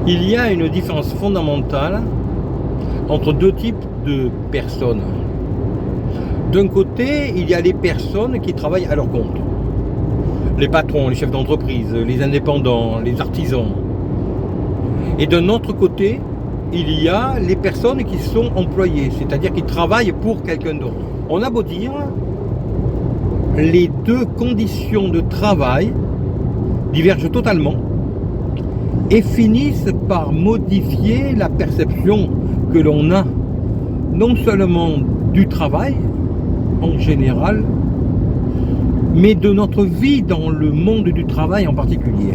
Il y a une différence fondamentale entre deux types de personnes. D'un côté, il y a les personnes qui travaillent à leur compte. Les patrons, les chefs d'entreprise, les indépendants, les artisans. Et d'un autre côté, il y a les personnes qui sont employées, c'est-à-dire qui travaillent pour quelqu'un d'autre. On a beau dire, les deux conditions de travail divergent totalement et finissent par modifier la perception que l'on a, non seulement du travail en général, mais de notre vie dans le monde du travail en particulier.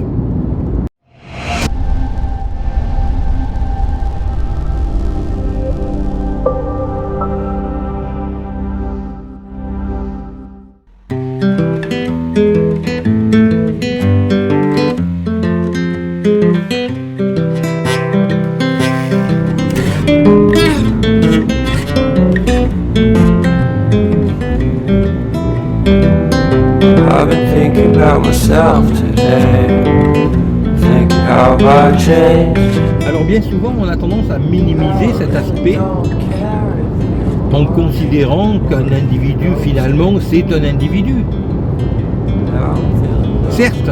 I've been thinking about myself today, thinking how I changed. Alors bien souvent, on a tendance à minimiser cet aspect en considérant qu'un individu, finalement, c'est un individu. Certes,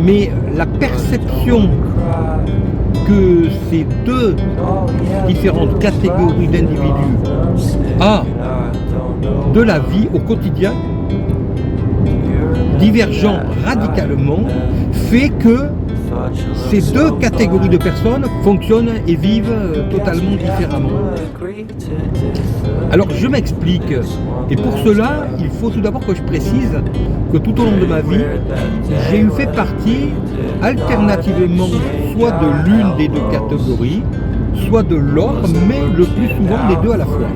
mais la perception que ces deux différentes catégories d'individus a de la vie au quotidien, divergeant radicalement, fait que ces deux catégories de personnes fonctionnent et vivent totalement différemment. Alors je m'explique, et pour cela, il faut tout d'abord que je précise que tout au long de ma vie, j'ai eu fait partie alternativement soit de l'une des deux catégories, soit de l'autre, mais le plus souvent des deux à la fois.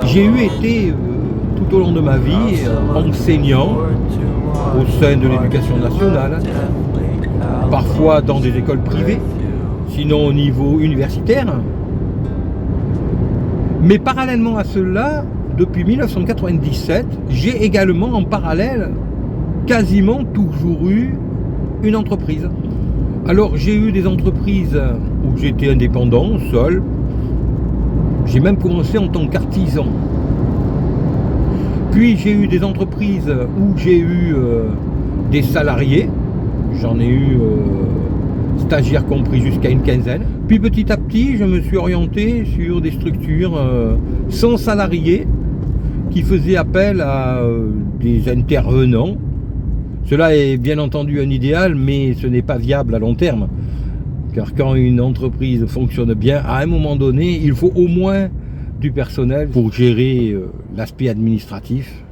J'ai été tout au long de ma vie enseignant au sein de l'éducation nationale, parfois dans des écoles privées, sinon au niveau universitaire. Mais parallèlement à cela, depuis 1997, j'ai également en parallèle quasiment toujours eu une entreprise. Alors j'ai eu des entreprises où j'étais indépendant, seul. J'ai même commencé en tant qu'artisan. Puis j'ai eu des entreprises où j'ai eu des salariés. J'en ai eu stagiaires compris jusqu'à une quinzaine. Puis petit à petit, je me suis orienté sur des structures sans salariés qui faisaient appel à des intervenants. Cela est bien entendu un idéal, mais ce n'est pas viable à long terme. Car quand une entreprise fonctionne bien, à un moment donné, il faut au moins du personnel pour gérer l'aspect administratif.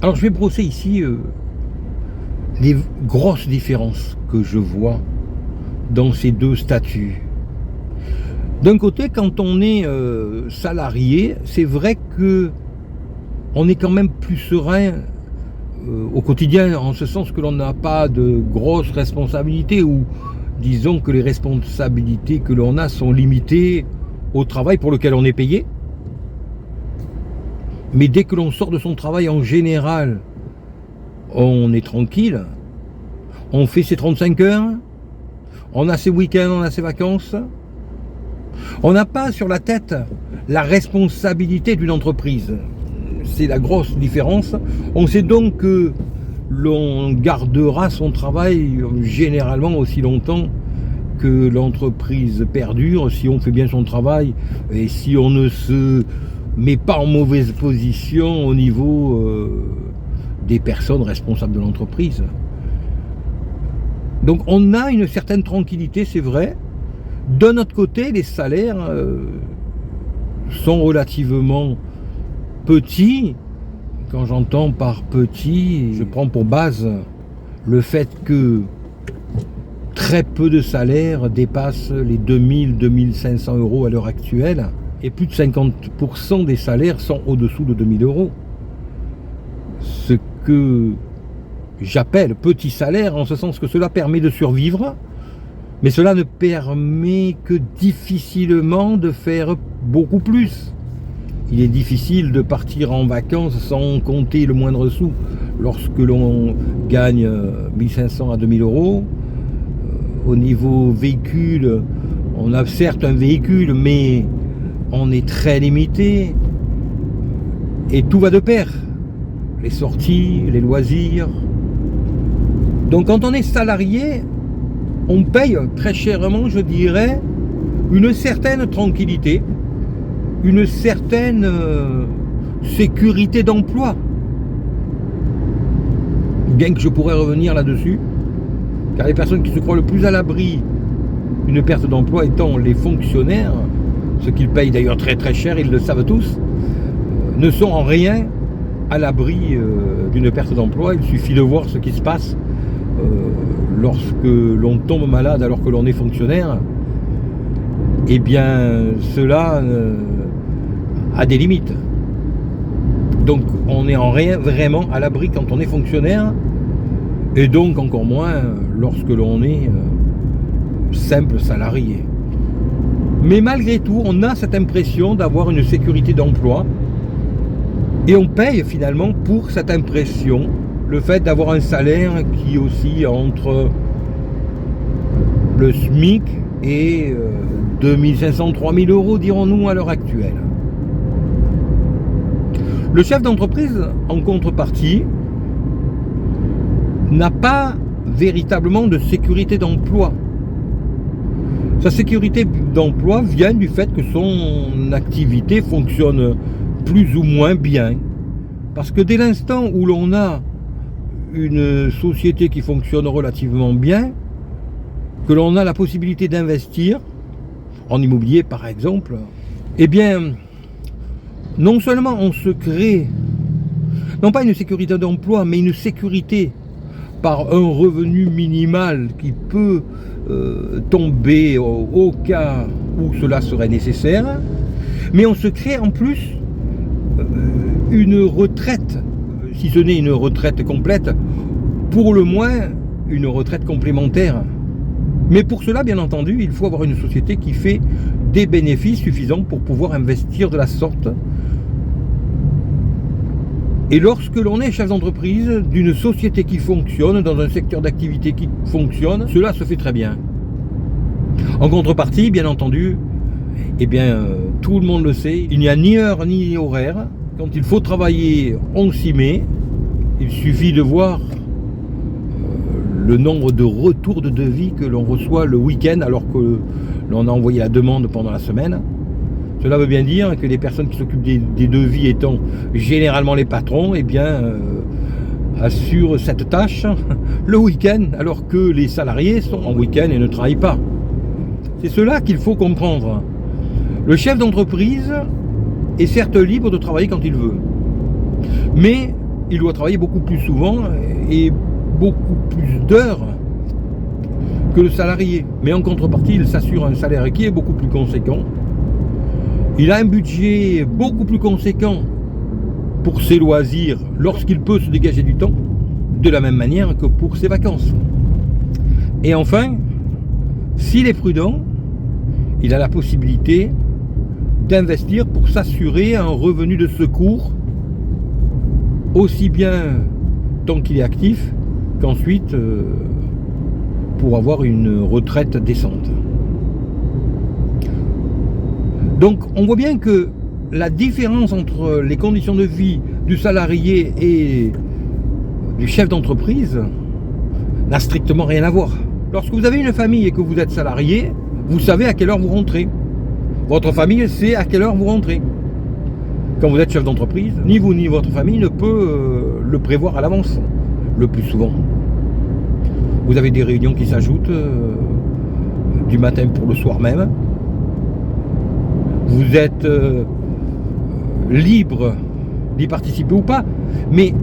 Alors je vais brosser ici les grosses différences que je vois dans ces deux statuts. D'un côté, quand on est salarié, c'est vrai que on est quand même plus serein au quotidien, en ce sens que l'on n'a pas de grosses responsabilités, ou disons que les responsabilités que l'on a sont limitées au travail pour lequel on est payé. Mais dès que l'on sort de son travail, en général, on est tranquille, on fait ses 35 heures, on a ses week-ends, on a ses vacances. On n'a pas sur la tête la responsabilité d'une entreprise. C'est la grosse différence. On sait donc que l'on gardera son travail généralement aussi longtemps que l'entreprise perdure, si on fait bien son travail et si on ne se met pas en mauvaise position au niveau des personnes responsables de l'entreprise. Donc on a une certaine tranquillité, c'est vrai. D'un autre côté, les salaires sont relativement petits. Quand j'entends par petit, je prends pour base le fait que très peu de salaires dépassent les 2000-2500 euros à l'heure actuelle, et plus de 50% des salaires sont au-dessous de 2000 euros. Ce que j'appelle petit salaire, en ce sens que cela permet de survivre, mais cela ne permet que difficilement de faire beaucoup plus. Il est difficile de partir en vacances sans compter le moindre sou. lorsque l'on gagne 1500 à 2000 euros. Au niveau véhicule, on a certes un véhicule, mais on est très limité. Et tout va de pair. Les sorties, les loisirs. Donc quand on est salarié, on paye très chèrement, je dirais, une certaine tranquillité, une certaine sécurité d'emploi. Bien que je pourrais revenir là-dessus, car les personnes qui se croient le plus à l'abri d'une perte d'emploi étant les fonctionnaires, ceux qu'ils payent d'ailleurs très très cher, ils le savent tous, ne sont en rien à l'abri d'une perte d'emploi. Il suffit de voir ce qui se passe lorsque l'on tombe malade alors que l'on est fonctionnaire. Eh bien, cela a des limites. Donc, on n'est en rien vraiment à l'abri quand on est fonctionnaire, et donc encore moins lorsque l'on est simple salarié. Mais malgré tout, on a cette impression d'avoir une sécurité d'emploi, et on paye finalement pour cette impression, le fait d'avoir un salaire qui oscille entre le SMIC et 2500, 3000 euros, dirons-nous, à l'heure actuelle. Le chef d'entreprise, en contrepartie, n'a pas véritablement de sécurité d'emploi. Sa sécurité d'emploi vient du fait que son activité fonctionne plus ou moins bien. Parce que dès l'instant où l'on a une société qui fonctionne relativement bien, que l'on a la possibilité d'investir, en immobilier par exemple, eh bien, non seulement on se crée, non pas une sécurité d'emploi, mais une sécurité par un revenu minimal qui peut tomber au cas où cela serait nécessaire, mais on se crée en plus une retraite, si ce n'est une retraite complète, pour le moins une retraite complémentaire. Mais pour cela, bien entendu, il faut avoir une société qui fait des bénéfices suffisants pour pouvoir investir de la sorte. Et lorsque l'on est chef d'entreprise d'une société qui fonctionne, dans un secteur d'activité qui fonctionne, cela se fait très bien. En contrepartie, bien entendu, eh bien, tout le monde le sait, il n'y a ni heure ni horaire. Quand il faut travailler, on s'y met. Il suffit de voir le nombre de retours de devis que l'on reçoit le week-end alors que l'on a envoyé la demande pendant la semaine. Cela veut bien dire que les personnes qui s'occupent des devis étant généralement les patrons, eh bien, assurent cette tâche le week-end alors que les salariés sont en week-end et ne travaillent pas. C'est cela qu'il faut comprendre. Le chef d'entreprise est certes libre de travailler quand il veut, mais il doit travailler beaucoup plus souvent et beaucoup plus d'heures que le salarié. Mais en contrepartie, il s'assure un salaire qui est beaucoup plus conséquent. Il a un budget beaucoup plus conséquent pour ses loisirs lorsqu'il peut se dégager du temps, de la même manière que pour ses vacances. Et enfin, s'il est prudent, il a la possibilité d'investir pour s'assurer un revenu de secours, aussi bien tant qu'il est actif qu'ensuite pour avoir une retraite décente. Donc on voit bien que la différence entre les conditions de vie du salarié et du chef d'entreprise n'a strictement rien à voir. Lorsque vous avez une famille et que vous êtes salarié, vous savez à quelle heure vous rentrez. Votre famille sait à quelle heure vous rentrez. Quand vous êtes chef d'entreprise, ni vous ni votre famille ne peut le prévoir à l'avance, le plus souvent. Vous avez des réunions qui s'ajoutent du matin pour le soir même. Vous êtes libre d'y participer ou pas, mais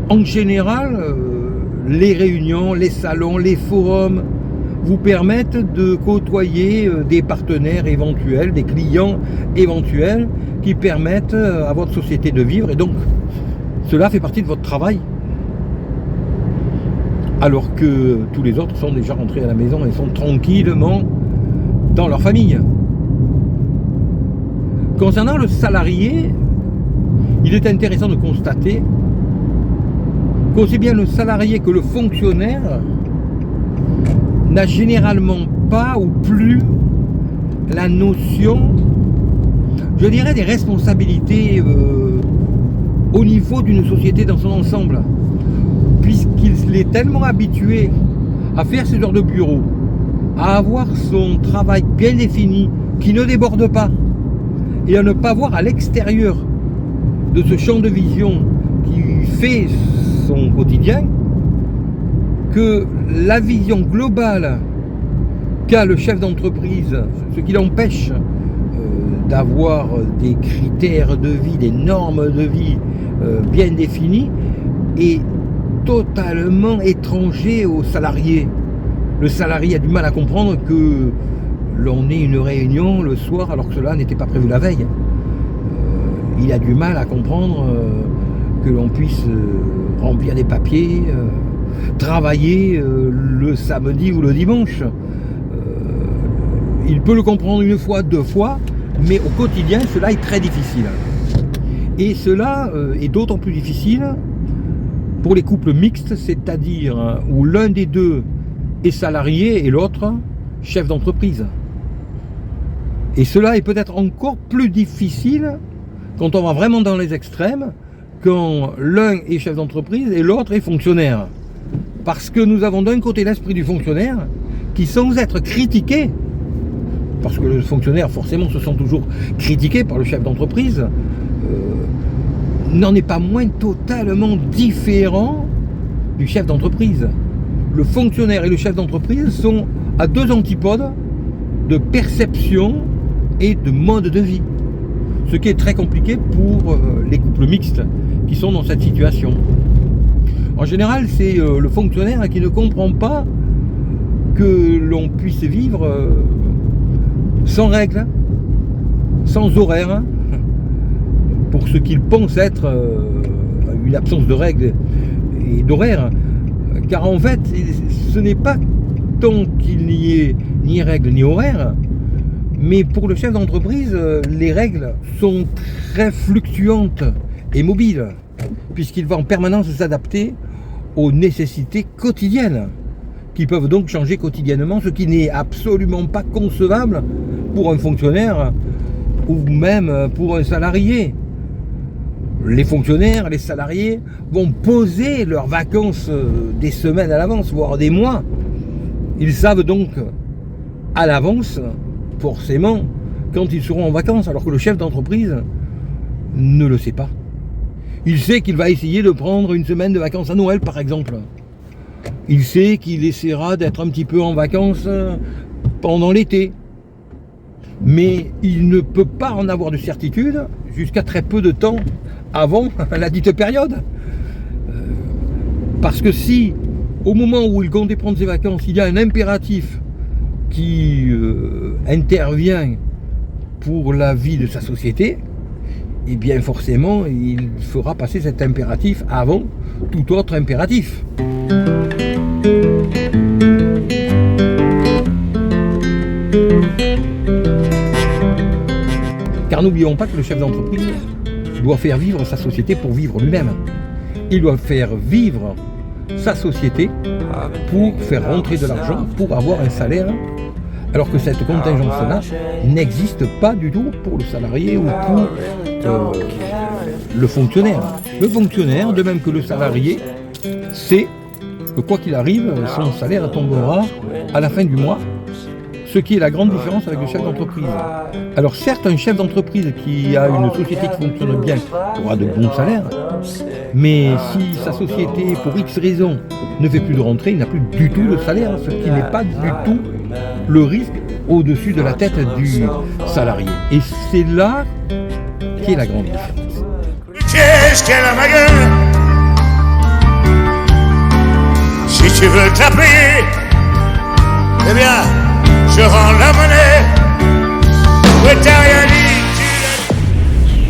en général, les réunions, les salons, les forums vous permettent de côtoyer des partenaires éventuels, des clients éventuels qui permettent à votre société de vivre, et donc cela fait partie de votre travail. Alors que tous les autres sont déjà rentrés à la maison et sont tranquillement dans leur famille. Concernant le salarié, il est intéressant de constater qu'aussi bien le salarié que le fonctionnaire n'a généralement pas ou plus la notion, je dirais, des responsabilités au niveau d'une société dans son ensemble, puisqu'il est tellement habitué à faire ce genre de bureau, à avoir son travail bien défini, qui ne déborde pas, et à ne pas voir à l'extérieur de ce champ de vision qui fait son quotidien, que la vision globale qu'a le chef d'entreprise, ce qui l'empêche d'avoir des critères de vie, des normes de vie bien définies, est totalement étranger au salarié. Le salarié a du mal à comprendre que l'on ait une réunion le soir alors que cela n'était pas prévu la veille. Il a du mal à comprendre que l'on puisse remplir des papiers, travailler le samedi ou le dimanche. Il peut le comprendre une fois, deux fois, mais au quotidien, cela est très difficile. Et cela est d'autant plus difficile pour les couples mixtes, c'est-à-dire où l'un des deux est salarié et l'autre chef d'entreprise. Et cela est peut-être encore plus difficile quand on va vraiment dans les extrêmes, quand l'un est chef d'entreprise et l'autre est fonctionnaire. Parce que nous avons d'un côté l'esprit du fonctionnaire qui, sans être critiqué, parce que le fonctionnaire forcément se sent toujours critiqué par le chef d'entreprise, n'en est pas moins totalement différent du chef d'entreprise. Le fonctionnaire et le chef d'entreprise sont à deux antipodes de perception et de mode de vie. Ce qui est très compliqué pour les couples mixtes qui sont dans cette situation. En général, c'est le fonctionnaire qui ne comprend pas que l'on puisse vivre sans règles, sans horaire, pour ce qu'il pense être une absence de règles et d'horaire. Car en fait, ce n'est pas tant qu'il n'y ait ni règles ni horaire, mais pour le chef d'entreprise, les règles sont très fluctuantes et mobiles, puisqu'il va en permanence s'adapter aux nécessités quotidiennes, qui peuvent donc changer quotidiennement, ce qui n'est absolument pas concevable pour un fonctionnaire ou même pour un salarié. Les fonctionnaires, les salariés vont poser leurs vacances des semaines à l'avance, voire des mois. Ils savent donc à l'avance, forcément, quand ils seront en vacances, alors que le chef d'entreprise ne le sait pas. Il sait qu'il va essayer de prendre une semaine de vacances à Noël, par exemple. Il sait qu'il essaiera d'être un petit peu en vacances pendant l'été. Mais il ne peut pas en avoir de certitude jusqu'à très peu de temps avant la dite période. Parce que si, au moment où il comptait prendre ses vacances, il y a un impératif qui intervient pour la vie de sa société, et bien forcément, il fera passer cet impératif avant tout autre impératif. Car n'oublions pas que le chef d'entreprise doit faire vivre sa société pour vivre lui-même. Il doit faire vivre sa société pour faire rentrer de l'argent, pour avoir un salaire, alors que cette contingence-là n'existe pas du tout pour le salarié ou pour le fonctionnaire. Le fonctionnaire, de même que le salarié, sait que quoi qu'il arrive, son salaire tombera à la fin du mois, ce qui est la grande différence avec le chef d'entreprise. Alors certes, un chef d'entreprise qui a une société qui fonctionne bien aura de bons salaires, mais si sa société, pour X raisons, ne fait plus de rentrée, il n'a plus du tout de salaire, ce qui n'est pas du tout le risque au-dessus de la tête du salarié. Et c'est là qu'est la grande différence. Qu'est-ce qu'elle a ma gueule? Si tu veux te la payer, eh bien, je rends la monnaie. Ouais, t'as rien dit,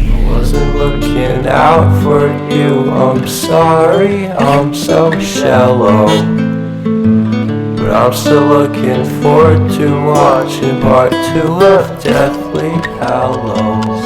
I wasn't looking out for you, I'm sorry, I'm so shallow. But I'm still looking forward to watching part 2 of Deathly Hallows.